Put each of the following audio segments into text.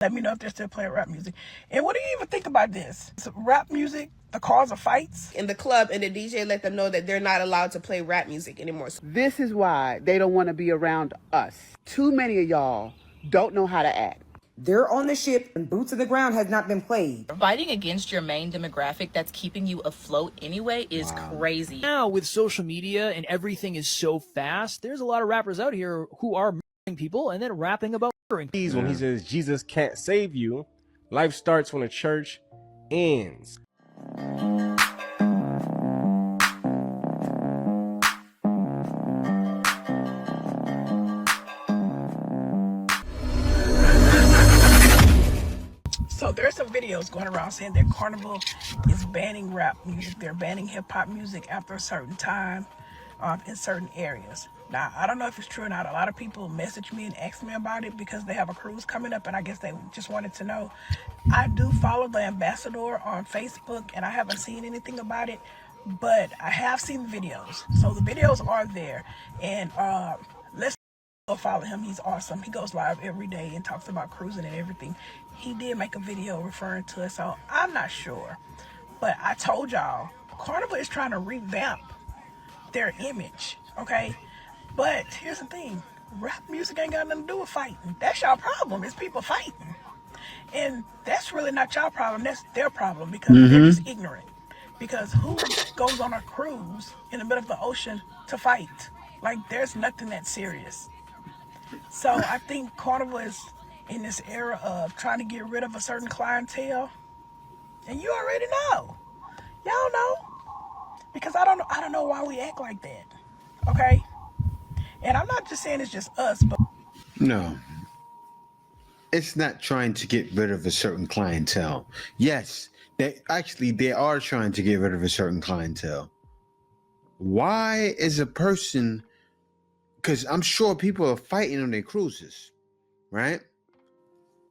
Let me know if they're still playing rap music. And what do you even think about this? It's rap music, the cause of fights in the club, and the DJ let them know that they're not allowed to play rap music anymore. This is why they don't want to be around us. Too many of y'all don't know how to act. They're on the ship and boots to the ground has not been played. Fighting against your main demographic that's keeping you afloat anyway is crazy. Now with social media and everything is so fast, there's a lot of rappers out here who are murdering people and then rapping about murdering. When he says Jesus can't save you, life starts when the church ends. So there's some videos going around saying that Carnival is banning rap music. They're banning hip-hop music after a certain time in certain areas. Now, I don't know if it's true or not. A lot of people message me and ask me about it because they have a cruise coming up, and I guess they just wanted to know. I do follow the ambassador on Facebook, and I haven't seen anything about it, but I have seen the videos. So the videos are there, and let's go follow him. He's awesome. He goes live every day and talks about cruising and everything. He did make a video referring to it, so I'm not sure. But I told y'all, Carnival is trying to revamp their image, okay? But here's the thing, rap music ain't got nothing to do with fighting. That's y'all problem, is people fighting. And that's really not y'all problem, that's their problem, because they're just ignorant. Because who goes on a cruise in the middle of the ocean to fight? Like, there's nothing that serious. So I think Carnival is in this era of trying to get rid of a certain clientele. And you already know. Y'all know. Because I don't know why we act like that. Okay? And I'm not just saying it's just us, but no. It's not trying to get rid of a certain clientele. Yes, they are trying to get rid of a certain clientele. Why is a person, because I'm sure people are fighting on their cruises, right?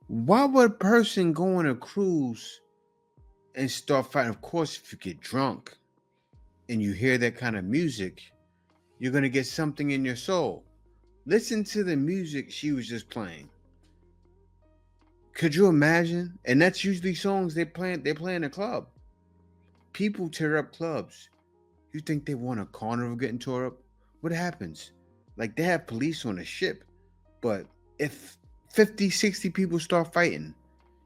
Why would a person go on a cruise and start fighting? Of course, if you get drunk and you hear that kind of music, you're going to get something in your soul. Listen to the music she was just playing. Could you imagine? And that's usually songs they play in a club. People tear up clubs. You think they want a carnival getting tore up? What happens? Like, they have police on a ship, but if 50, 60 people start fighting,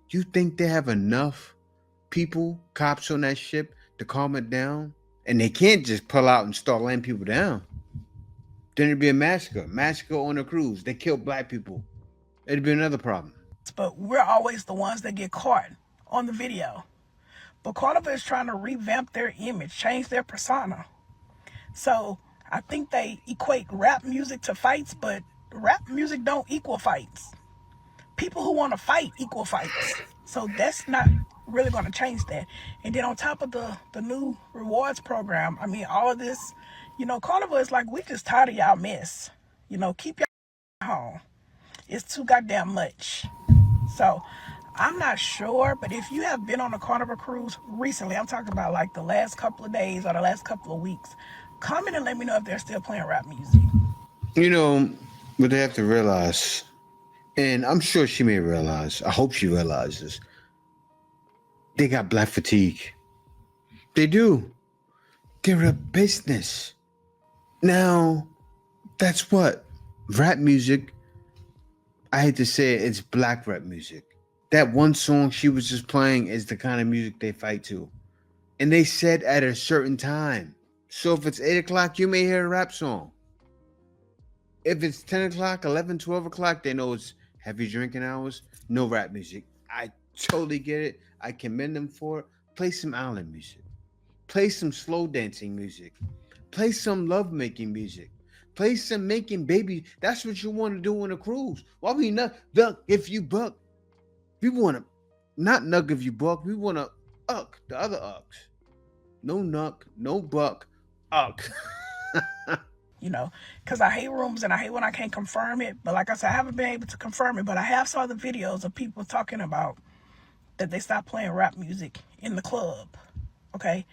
you think they have enough people, cops on that ship to calm it down? And they can't just pull out and start laying people down. Then it'd be a massacre on a cruise. They kill black people. It'd be another problem. But we're always the ones that get caught on the video. But Carnival is trying to revamp their image, change their persona. So I think they equate rap music to fights, but rap music don't equal fights. People who want to fight equal fights. So that's not really going to change that. And then on top of the new rewards program, I mean, all of this, you know, Carnival is like, we just tired of y'all mess. You know, keep y'all home. It's too goddamn much. So I'm not sure, but if you have been on a Carnival cruise recently, I'm talking about like the last couple of days or the last couple of weeks, comment and let me know if they're still playing rap music. You know, what they have to realize, and I'm sure she may realize, I hope she realizes, they got black fatigue. They do. They're a business. Now, that's what rap music, I hate to say it, it's black rap music. That one song she was just playing is the kind of music they fight to. And they said at a certain time. So if it's 8 o'clock, you may hear a rap song. If it's 10 o'clock, 11, 12 o'clock, they know it's heavy drinking hours. No rap music. I totally get it. I commend them for it. Play some island music. Play some slow dancing music. Play some love-making music. Play some making baby. That's what you want to do on a cruise. Why we not duck if you buck? We want to not nuck if you buck. We want to uck the other ucks. No nuck, no buck, uck. You know, because I hate rumors and I hate when I can't confirm it. But like I said, I haven't been able to confirm it. But I have saw the videos of people talking about that they stopped playing rap music in the club. Okay.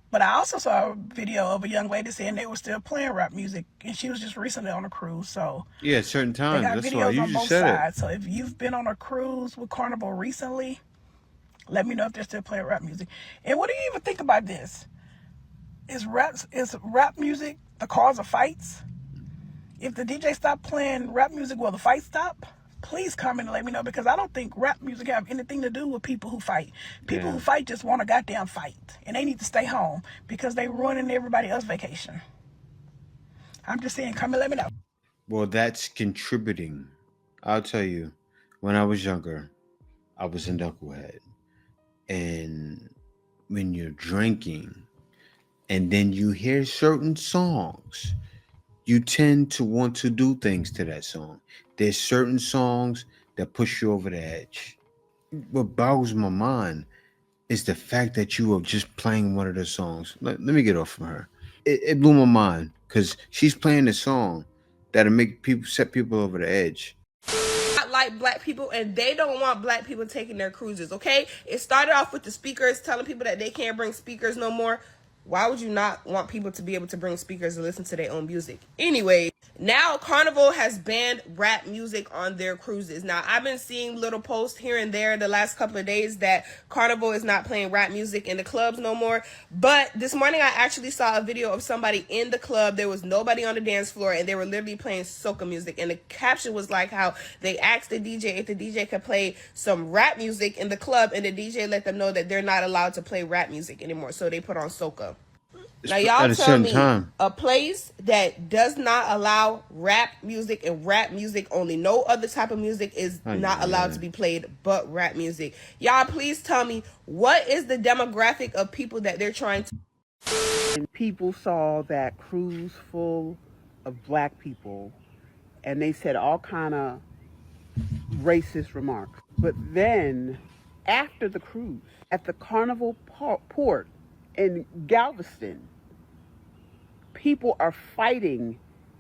But I also saw a video of a young lady saying they were still playing rap music, and she was just recently on a cruise. So Yeah, certain they times. got That's why videos you on just both said it. sides. So if you've been on a cruise with Carnival recently, let me know if they're still playing rap music. And what do you even think about this? Is rap music the cause of fights? If the DJ stop playing rap music, will the fight stop? Please comment and let me know, because I don't think rap music have anything to do with people who fight. People who fight just want a goddamn fight, and they need to stay home because they ruining everybody else's vacation. I'm just saying, come and let me know. Well, that's contributing. I'll tell you, when I was younger, I was a knucklehead. And when you're drinking and then you hear certain songs, you tend to want to do things to that song. There's certain songs that push you over the edge. What boggles my mind is the fact that you are just playing one of the songs. Let me get off from her. It blew my mind because she's playing a song that'll make people set people over the edge. Not like black people, and they don't want black people taking their cruises, okay? It started off with the speakers telling people that they can't bring speakers no more. Why would you not want people to be able to bring speakers and listen to their own music? Anyway, now Carnival has banned rap music on their cruises. Now, I've been seeing little posts here and there the last couple of days that Carnival is not playing rap music in the clubs no more. But this morning, I actually saw a video of somebody in the club. There was nobody on the dance floor, and they were literally playing soca music. And the caption was like how they asked the DJ if the DJ could play some rap music in the club, and the DJ let them know that they're not allowed to play rap music anymore. So they put on soca. Now, y'all tell me, a place that does not allow rap music and rap music only, no other type of music is not allowed to be played but rap music. Y'all, please tell me, what is the demographic of people that they're trying to... And people saw that cruise full of black people, and they said all kind of racist remarks. But then, after the cruise, at the Carnival port in Galveston, people are fighting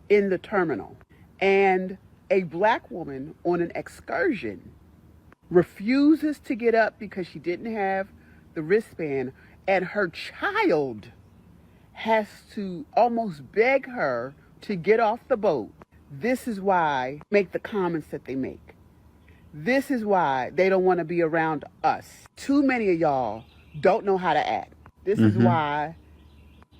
in the terminal. And a black woman on an excursion refuses to get up because she didn't have the wristband, and her child has to almost beg her to get off the boat. This is why they make the comments that they make. This is why they don't want to be around us. Too many of y'all don't know how to act. This is why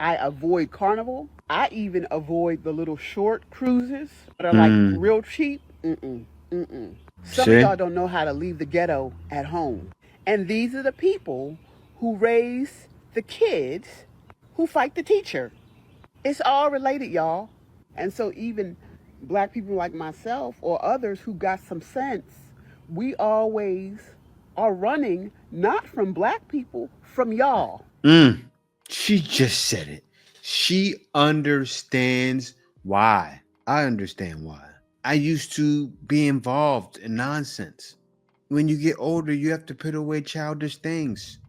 I avoid Carnival. I even avoid the little short cruises that are like real cheap. Some of y'all don't know how to leave the ghetto at home. And these are the people who raise the kids who fight the teacher. It's all related, y'all. And so even black people like myself or others who got some sense, we always are running not from black people, from y'all. She just said it. She understands why. I understand why. I used to be involved in nonsense. When you get older, you have to put away childish things.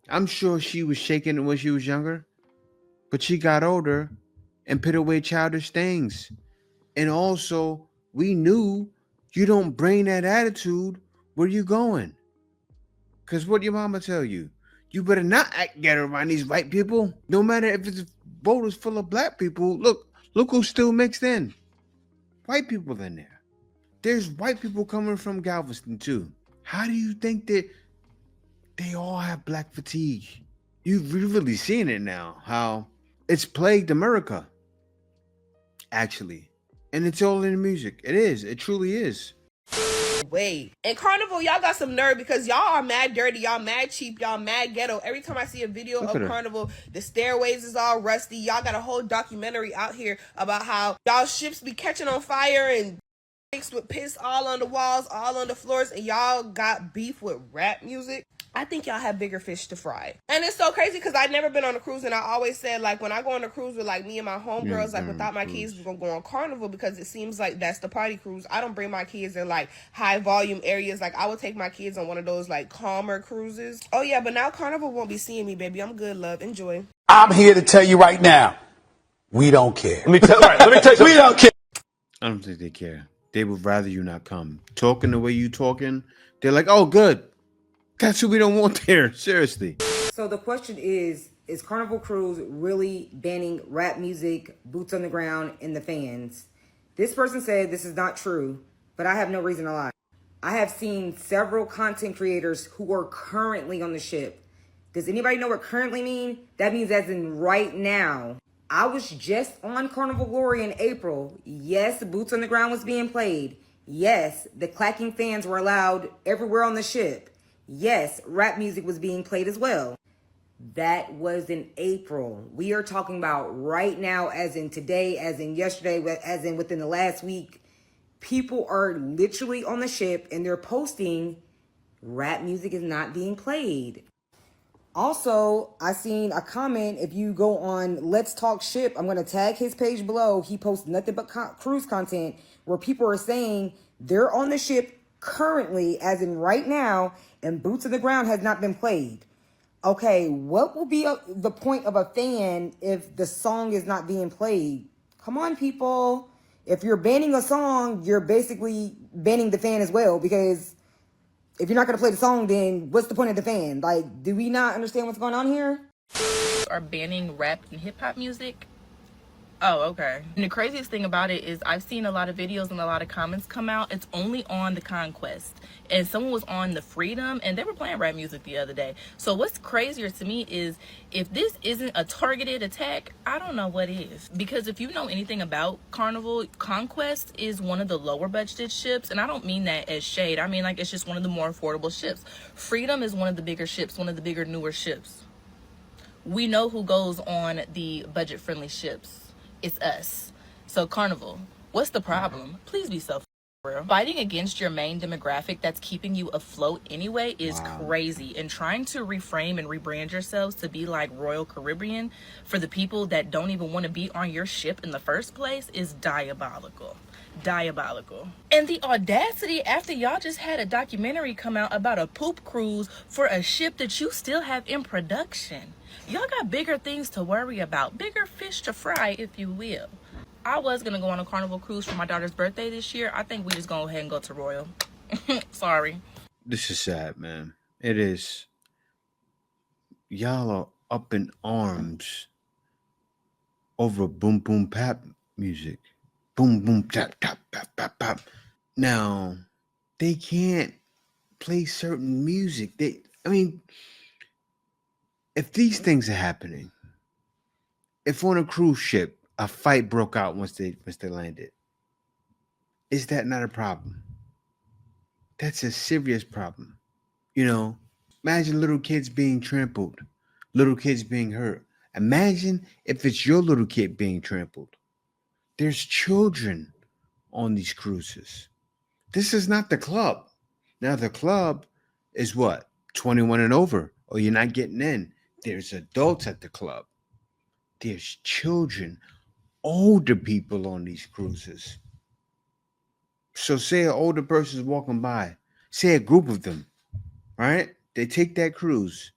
I'm sure she was shaking when she was younger, but she got older and put away childish things. And also, we knew you don't bring that attitude where you going. Because what your mama tell you? You better not act ghetto around these white people. No matter if it's boat is full of black people. Look who's still mixed in. White people in there. There's white people coming from Galveston too. How do you think that they all have black fatigue? You've really seen it now, how it's plagued America. Actually. And it's all in the music. It is. It truly is. Wait. And Carnival, y'all got some nerve because y'all are mad dirty, y'all mad cheap, y'all mad ghetto. Every time I see a video of Carnival, the stairways is all rusty. Y'all got a whole documentary out here about how y'all ships be catching on fire and with piss all on the walls, all on the floors, and y'all got beef with rap music. I think y'all have bigger fish to fry. And it's so crazy because I've never been on a cruise, and I always said, like, when I go on a cruise with, like, me and my homegirls, like, without my kids, we're gonna go on Carnival because it seems like that's the party cruise. I don't bring my kids in, like, high-volume areas. Like, I would take my kids on one of those, like, calmer cruises. Oh, yeah, but now Carnival won't be seeing me, baby. I'm good, love. Enjoy. I'm here to tell you right now, we don't care. Let me tell you We don't care. I don't think they care. They would rather you not come. Talking the way you talking, they're like, oh, good. That's who we don't want there. Seriously. So the question is is Carnival Cruise really banning rap music, boots on the ground, and the fans? This person said this is not true, but I have no reason to lie. I have seen several content creators who are currently on the ship. Does anybody know what currently mean? That means as in right now. I was just on Carnival Glory in April. Yes, boots on the ground was being played. Yes, the clacking fans were allowed everywhere on the ship. Yes, rap music was being played as well. That was in April. We are talking about right now, as in today, as in yesterday, as in within the last week. People are literally on the ship and they're posting rap music is not being played. Also, I seen a comment. If you go on Let's Talk Ship, I'm going to tag his page below. He posts nothing but cruise content where people are saying they're on the ship currently, as in right now, and Boots on the Ground has not been played. Okay, what will be the point of a fan if the song is not being played? Come on, people. If you're banning a song, you're basically banning the fan as well, because if you're not going to play the song, then what's the point of the fan? Like, do we not understand what's going on here? Are banning rap and hip hop music. Oh, okay. And the craziest thing about it is I've seen a lot of videos and a lot of comments come out. It's only on the Conquest. And someone was on the Freedom and they were playing rap music the other day. So what's crazier to me is if this isn't a targeted attack, I don't know what is. Because if you know anything about Carnival, Conquest is one of the lower budgeted ships. And I don't mean that as shade. I mean, like, it's just one of the more affordable ships. Freedom is one of the bigger ships, one of the bigger, newer ships. We know who goes on the budget-friendly ships. It's us. So Carnival, what's the problem? Please be so real. Fighting against your main demographic that's keeping you afloat anyway is crazy. And trying to reframe and rebrand yourselves to be like Royal Caribbean for the people that don't even want to be on your ship in the first place is diabolical. Diabolical. And the audacity after y'all just had a documentary come out about a poop cruise for a ship that you still have in production. Y'all got bigger things to worry about, bigger fish to fry, if you will. I was gonna go on a Carnival cruise for my daughter's birthday this year. I think we just go ahead and go to Royal. Sorry. This is sad, man. It is. Y'all are up in arms over boom boom pap music. Boom boom tap tap pap pap pap. Now, they can't play certain music. If these things are happening, if on a cruise ship a fight broke out once they landed, is that not a problem? That's a serious problem. You know, imagine little kids being trampled, little kids being hurt. Imagine if it's your little kid being trampled. There's children on these cruises. This is not the club. Now, the club is what? 21 and over, or you're not getting in. There's adults at the club. There's children, older people on these cruises. So say an older person is walking by, say a group of them, right? They take that cruise,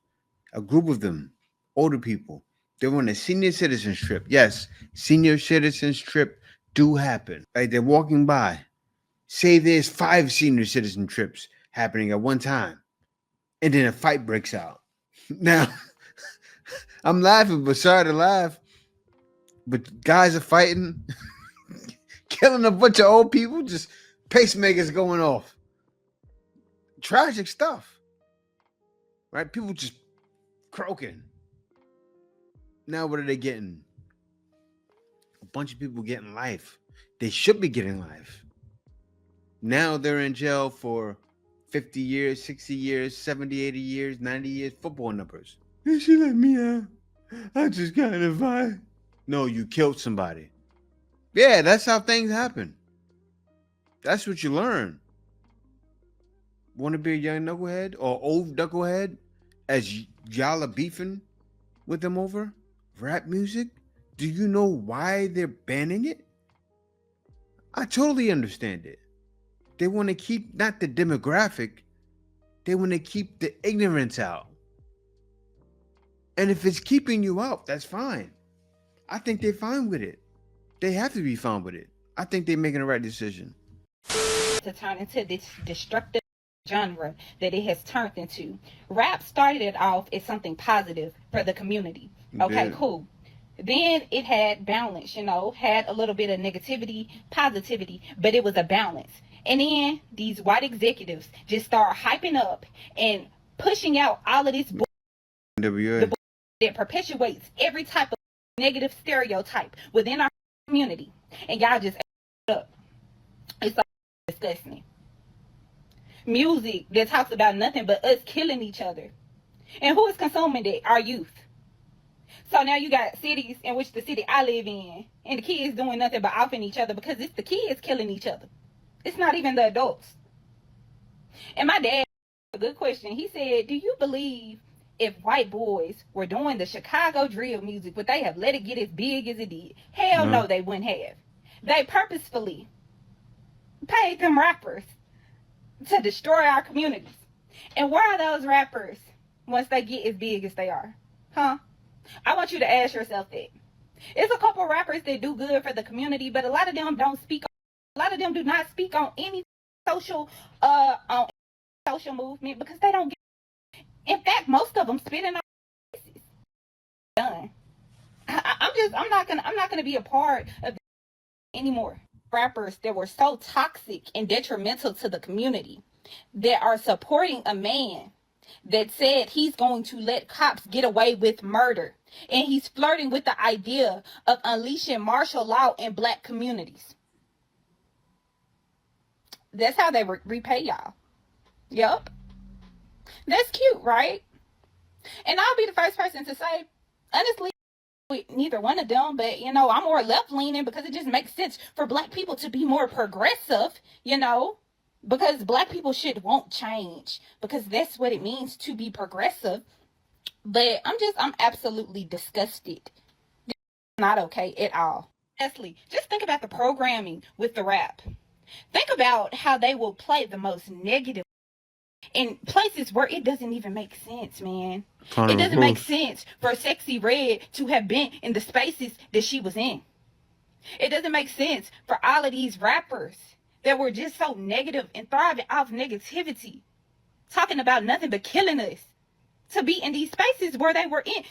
a group of them, older people. They're on a senior citizens trip. Yes, senior citizens trip do happen. Right? They're walking by. Say there's 5 senior citizen trips happening at one time. And then a fight breaks out. Now, I'm laughing, but sorry to laugh. But guys are fighting, killing a bunch of old people, just pacemakers going off. Tragic stuff. Right? People just croaking. Now what are they getting? A bunch of people getting life. They should be getting life. Now they're in jail for 50 years, 60 years, 70, 80 years, 90 years, football numbers. They should let me out. I just got in a fight. No, you killed somebody. Yeah, that's how things happen. That's what you learn. Want to be a young knucklehead or old knucklehead as y'all are beefing with them over rap music? Do you know why they're banning it? I totally understand it. They want to keep not the demographic, they want to keep the ignorance out. And if it's keeping you out, that's fine. I think they're fine with it. They have to be fine with it. I think they're making the right decision. To turn into this destructive genre that it has turned into. Rap started it off as something positive for the community. Okay, cool. Then it had balance, had a little bit of negativity, positivity, but it was a balance. And then these white executives just start hyping up and pushing out all of this that perpetuates every type of negative stereotype within our community. And y'all just up. It's so disgusting. Music that talks about nothing but us killing each other. And who is consuming that? Our youth. So now you got cities in which the city I live in, and the kids doing nothing but offing each other because it's the kids killing each other. It's not even the adults. And my dad, a good question. He said, do you believe if white boys were doing the Chicago drill music, would they have let it get as big as it did? Hell no, they wouldn't have. They purposefully paid them rappers to destroy our communities. And where are those rappers once they get as big as they are? Huh? I want you to ask yourself that. It's a couple rappers that do good for the community, but a lot of them don't speak. A lot of them do not speak on any social movement because they don't get. In fact, most of them spit in our faces. Done. I'm not gonna be a part of anymore. Rappers that were so toxic and detrimental to the community that are supporting a man that said he's going to let cops get away with murder, and he's flirting with the idea of unleashing martial law in black communities. That's how they repay y'all. Yup. That's cute, right? And I'll be the first person to say, honestly, neither one of them, but I'm more left leaning because it just makes sense for black people to be more progressive, because black people should want change, because that's what it means to be progressive. But I'm absolutely disgusted. It's not okay at all. Honestly, just think about the programming with the rap. Think about how they will play the most negative in places where it doesn't even make sense, man. It doesn't make sense for Sexy Red to have been in the spaces that she was in. It doesn't make sense for all of these rappers that were just so negative and thriving off negativity, talking about nothing but killing us, to be in these spaces where they were in.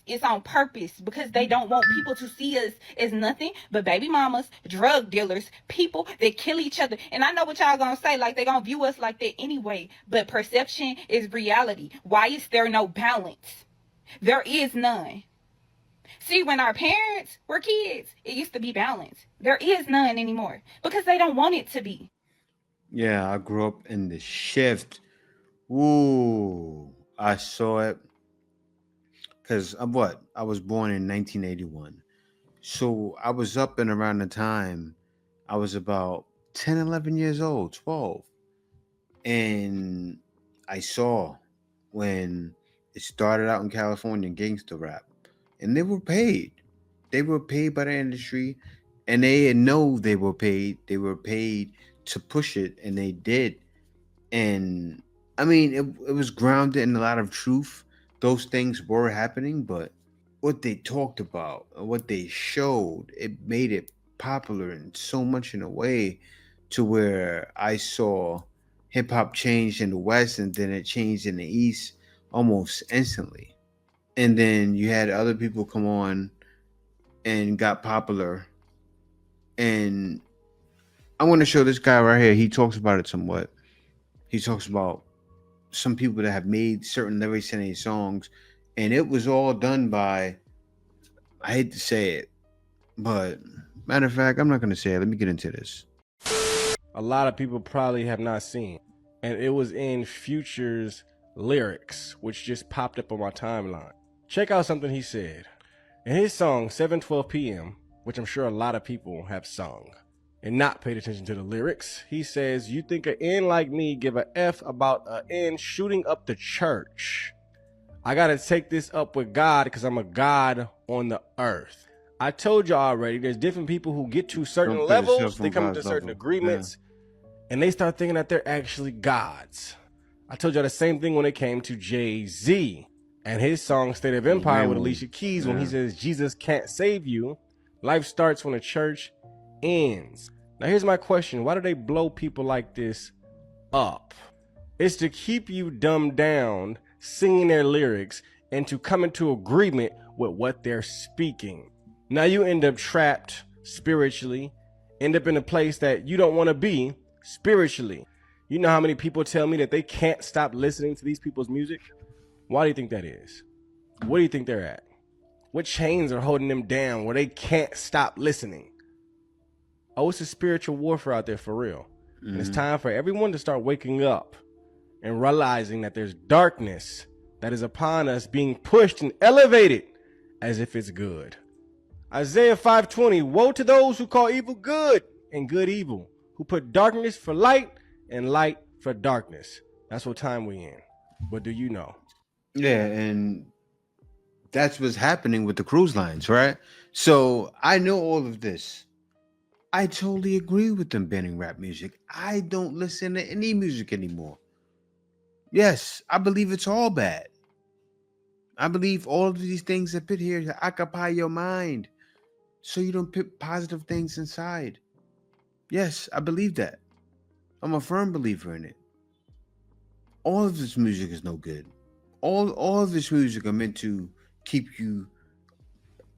It's on purpose, because they don't want people to see us as nothing but baby mamas, drug dealers, people that kill each other. And I know what y'all gonna say, like they gonna view us like that anyway, but perception is reality. Why is there no balance? There is none. See, when our parents were kids, it used to be balanced. There is none anymore because they don't want it to be. Yeah, I grew up in the shift. Ooh, I saw it. Because I was born in 1981. So I was up and around the time I was about 10, 11 years old, 12. And I saw when it started out in California, gangster rap. And they were paid. They were paid by the industry. And they know they were paid. They were paid to push it. And they did. And I mean, it was grounded in a lot of truth. Those things were happening, but what they talked about and what they showed, it made it popular in so much in a way to where I saw hip hop change in the West and then it changed in the East almost instantly. And then you had other people come on and got popular. And I want to show this guy right here. He talks about it somewhat. He talks about some people that have made certain lyrics in these songs, and it was all done by, I hate to say it, but matter of fact, I'm not going to say it. Let me get into this. A lot of people probably have not seen, and it was in Future's lyrics, which just popped up on my timeline. Check out something he said. In his song 7:12 p.m., which I'm sure a lot of people have sung and not paid attention to the lyrics, he says, you think an N like me give a F about an N shooting up the church. I gotta take this up with God because I'm a God on the earth. I told you already, there's different people who get to certain levels, they come to certain agreements, and they start thinking that they're actually gods. I told y'all the same thing when it came to Jay-Z and his song State of Empire with Alicia Keys when he says, Jesus can't save you. Life starts when a church ends. Now here's my question. Why do they blow people like this up. It's to keep you dumbed down, singing their lyrics, and to come into agreement with what they're speaking. Now you end up trapped spiritually, end up in a place that you don't want to be spiritually. You know how many people tell me that they can't stop listening to these people's music? Why do you think that is? What do you think they're at? What chains are holding them down where they can't stop listening? Oh, it's a spiritual warfare out there for real. And it's time for everyone to start waking up and realizing that there's darkness that is upon us being pushed and elevated as if it's good. Isaiah 5:20, woe to those who call evil good and good evil, who put darkness for light and light for darkness. That's what time we in. But do you know? Yeah, and that's what's happening with the cruise lines, right? So I know all of this. I totally agree with them banning rap music. I don't listen to any music anymore. Yes, I believe it's all bad. I believe all of these things are put here to occupy your mind so you don't put positive things inside. Yes, I believe that. I'm a firm believer in it. All of this music is no good. All of this music are meant to keep you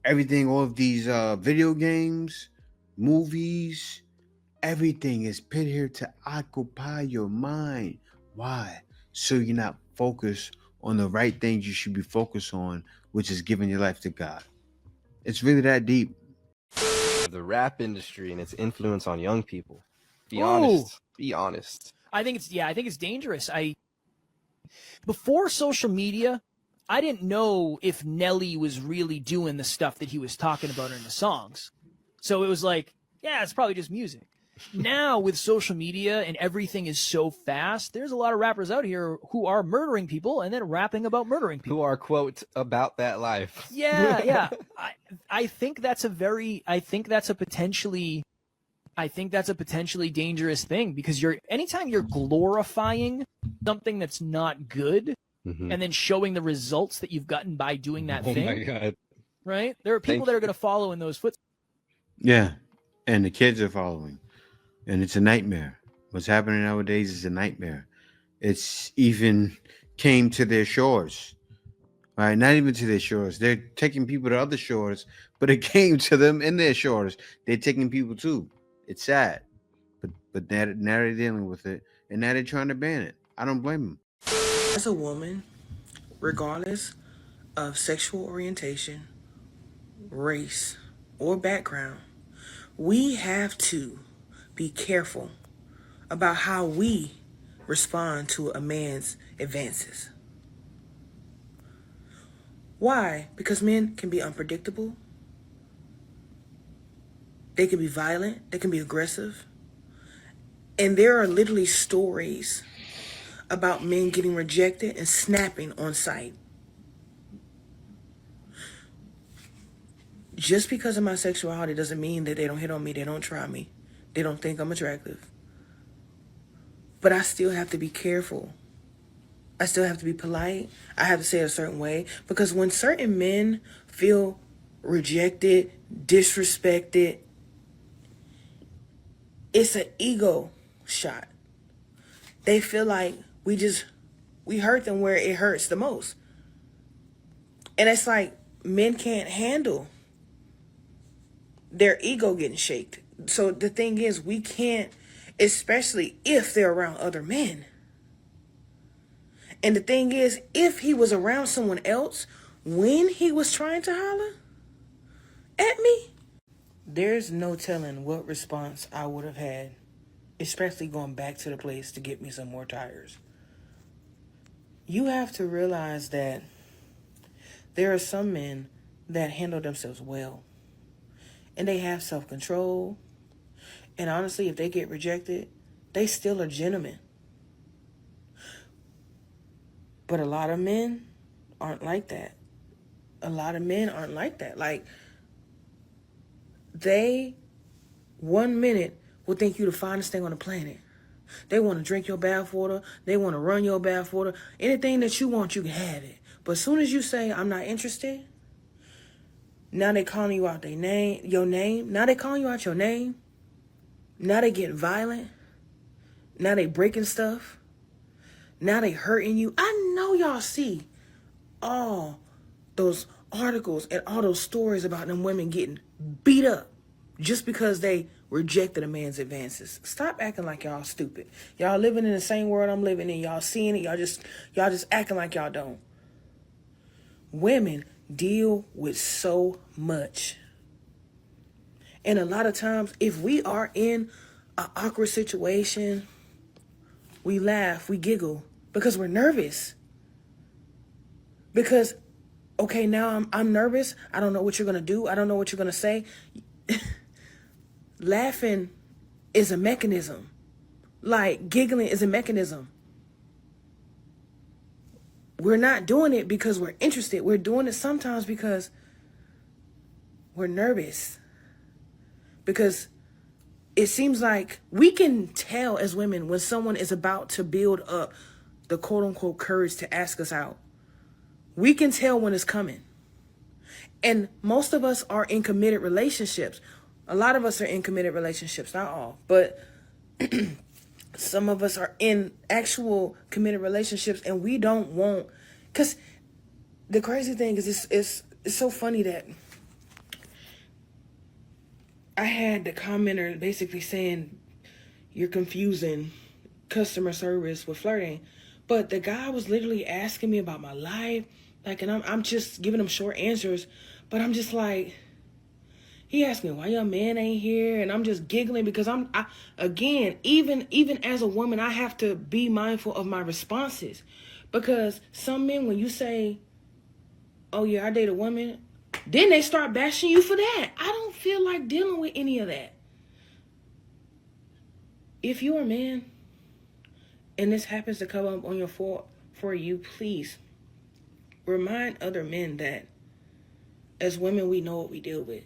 everything, all of these video games, movies, everything is put here to occupy your mind. Why? So you're not focused on the right things you should be focused on, which is giving your life to God. It's really that deep. The rap industry and its influence on young people. Be Ooh. honest. Be honest. I think it's dangerous. Before social media, I didn't know if Nelly was really doing the stuff that he was talking about in the songs. So it was like, yeah, it's probably just music. Now with social media and everything is so fast, there's a lot of rappers out here who are murdering people and then rapping about murdering people. Who are, quote, about that life. Yeah. I think that's a potentially dangerous thing, because anytime you're glorifying something that's not good and then showing the results that you've gotten by doing that thing. Oh my God. Right? There are people that are going to follow in those footsteps. Yeah, and the kids are following. And it's a nightmare. What's happening nowadays is a nightmare. It's even came to their shores. Right? Not even to their shores. They're taking people to other shores, but it came to them in their shores. They're taking people too. It's sad. But now they're dealing with it, and now they're trying to ban it. I don't blame them. As a woman, regardless of sexual orientation, race, or background, we have to be careful about how we respond to a man's advances. Why? Because men can be unpredictable. They can be violent. They can be aggressive. And there are literally stories about men getting rejected and snapping on sight. Just because of my sexuality doesn't mean that they don't hit on me, they don't try me, they don't think I'm attractive. But I still have to be careful. I still have to be polite. I have to say it a certain way. Because when certain men feel rejected, disrespected, it's an ego shot. They feel like we hurt them where it hurts the most. And it's like men can't handle their ego getting shaked. So the thing is, we can't, especially if they're around other men. And the thing is, if he was around someone else when he was trying to holler at me, there's no telling what response I would have had, especially going back to the place to get me some more tires. You have to realize that there are some men that handle themselves well, and they have self-control. And honestly, if they get rejected, they still are gentlemen. But a lot of men aren't like that. A lot of men aren't like that. Like, they, 1 minute, will think you the finest thing on the planet. They want to drink your bath water. They want to run your bath water. Anything that you want, you can have it. But as soon as you say, I'm not interested, now they calling you out your name. Now they calling you out your name. Now they getting violent. Now they breaking stuff. Now they hurting you. I know y'all see all those articles and all those stories about them women getting beat up just because they rejected a man's advances. Stop acting like y'all stupid. Y'all living in the same world I'm living in. Y'all seeing it. Y'all just acting like y'all don't. Women deal with so much. And a lot of times, if we are in an awkward situation, we laugh, we giggle because we're nervous. Because, okay, now I'm nervous. I don't know what you're going to do. I don't know what you're going to say. Laughing is a mechanism. Like, giggling is a mechanism. We're not doing it because we're interested. We're doing it sometimes because we're nervous. Because it seems like we can tell as women when someone is about to build up the quote-unquote courage to ask us out. We can tell when it's coming. And most of us are in committed relationships. A lot of us are in committed relationships, not all. But some of us are in actual committed relationships and we don't want... Because the crazy thing is it's so funny that I had the commenter basically saying you're confusing customer service with flirting. But the guy was literally asking me about my life. Like, and I'm just giving him short answers. But I'm just like, he asked me why your man ain't here. And I'm just giggling because again, even as a woman, I have to be mindful of my responses. Because some men, when you say, oh yeah, I date a woman, then they start bashing you for that. I don't feel like dealing with any of that. If you're a man and this happens to come up on your for you, please remind other men that as women, we know what we deal with.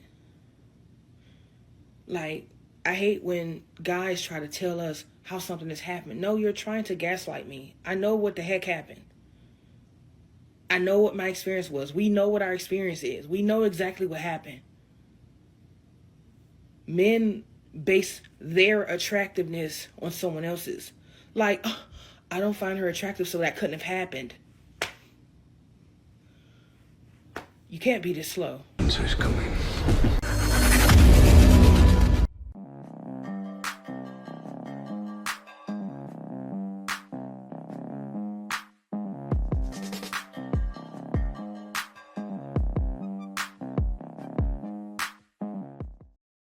Like, I hate when guys try to tell us how something has happened. No, you're trying to gaslight me. I know what the heck happened. I know what my experience was. We know what our experience is. We know exactly what happened. Men base their attractiveness on someone else's. Like, oh, I don't find her attractive, so that couldn't have happened. You can't be this slow. Answer's coming.